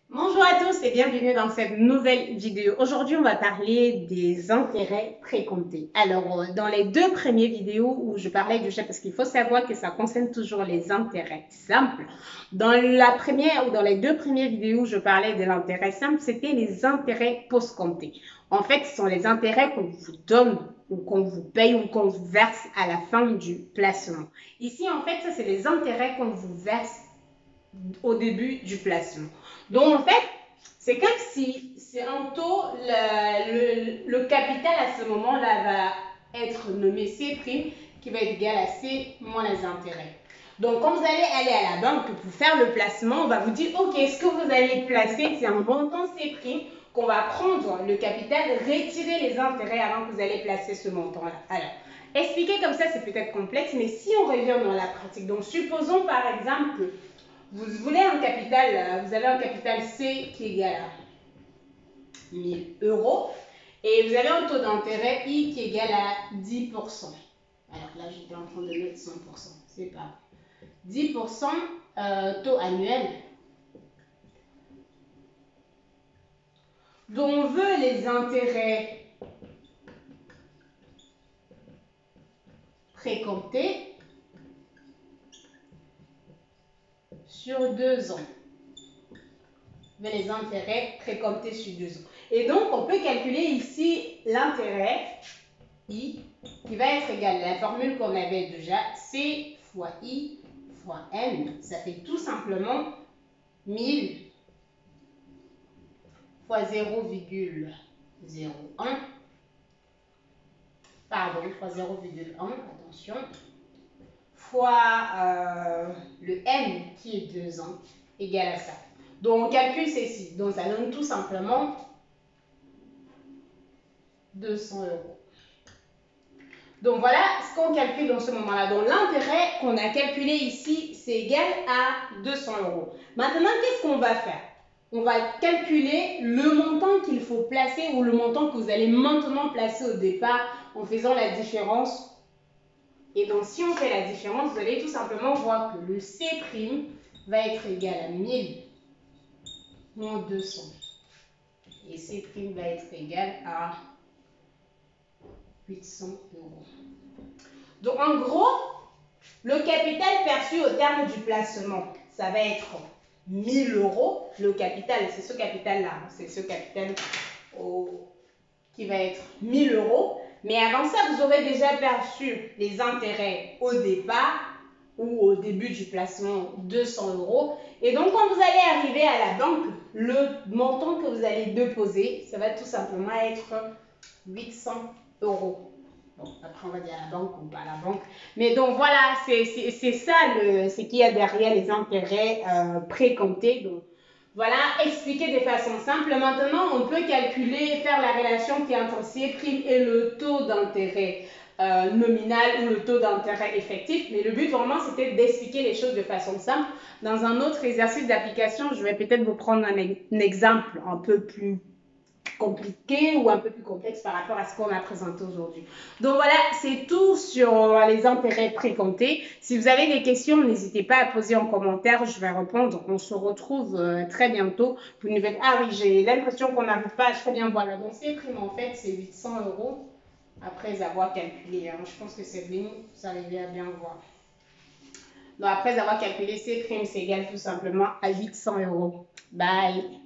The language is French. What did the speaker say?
Bonjour à tous et bienvenue dans cette nouvelle vidéo. Aujourd'hui, on va parler des intérêts précomptés. Alors, dans les deux premières vidéos où je parlais du chèque, parce qu'il faut savoir que ça concerne toujours les intérêts simples. Dans la première ou dans les deux premières vidéos où je parlais de l'intérêt simple, c'était les intérêts post-comptés. En fait, ce sont les intérêts qu'on vous donne ou qu'on vous paye ou qu'on vous verse à la fin du placement. Ici, en fait, ça, c'est les intérêts qu'on vous verse au début du placement. Donc, en fait, c'est comme si c'est un taux, le capital à ce moment-là va être nommé C', qui va être égal à C moins les intérêts. Donc, quand vous allez aller à la banque pour faire le placement, on va vous dire, OK, ce que vous allez placer, c'est un montant C' qu'on va prendre le capital, retirer les intérêts avant que vous allez placer ce montant-là. Alors, expliquer comme ça, c'est peut-être complexe, mais si on revient dans la pratique, donc supposons par exemple que vous voulez un capital, vous avez un capital C qui est égal à 1000 euros et vous avez un taux d'intérêt I qui est égal à 10%. Alors là, j'étais en train de mettre 100%, c'est pas 10% taux annuel. Donc on veut les intérêts précomptés sur 2 ans. Les intérêts précomptés sur 2 ans. Et donc, on peut calculer ici l'intérêt I qui va être égal à la formule qu'on avait déjà, C fois I fois N. Ça fait tout simplement 1000 fois 0,01, pardon, fois 0,1, attention, fois le N qui est 2 ans, égal à ça. Donc, on calcule ceci. Donc, ça donne tout simplement 200 euros. Donc, voilà ce qu'on calcule dans ce moment-là. Donc, l'intérêt qu'on a calculé ici, c'est égal à 200 euros. Maintenant, qu'est-ce qu'on va faire? On va calculer le montant qu'il faut placer ou le montant que vous allez maintenant placer au départ en faisant la différence. Et donc, si on fait la différence, vous allez tout simplement voir que le C' va être égal à 1000 moins 200. Et C' va être égal à 800 euros. Donc, en gros, le capital perçu au terme du placement, ça va être 1000 euros. Le capital, c'est ce capital-là, c'est ce capital qui va être 1000 euros. Mais avant ça, vous aurez déjà perçu les intérêts au départ ou au début du placement, 200 euros. Et donc, quand vous allez arriver à la banque, le montant que vous allez déposer, ça va tout simplement être 800 euros. Bon, après, on va dire à la banque ou pas à la banque. Mais donc, voilà, c'est ça ce qu'il y a derrière les intérêts précomptés. Donc, voilà, expliqué de façon simple. Maintenant, on peut calculer, faire la relation qui est entre C' et le taux d'intérêt nominal ou le taux d'intérêt effectif. Mais le but vraiment, c'était d'expliquer les choses de façon simple. Dans un autre exercice d'application, je vais peut-être vous prendre un exemple un peu plus compliqué ou un peu plus complexe par rapport à ce qu'on a présenté aujourd'hui. Donc voilà, c'est tout sur les intérêts précomptés. Si vous avez des questions, n'hésitez pas à poser en commentaire, je vais répondre. On se retrouve très bientôt pour une nouvelle... Ah oui, j'ai l'impression qu'on n'arrive pas à très bien voir l'avancée. Prime en fait, c'est 800 euros après avoir calculé. Hein. Je pense que c'est bien, vous arrivez à bien voir. Donc après avoir calculé ces primes, c'est égal tout simplement à 800 euros. Bye.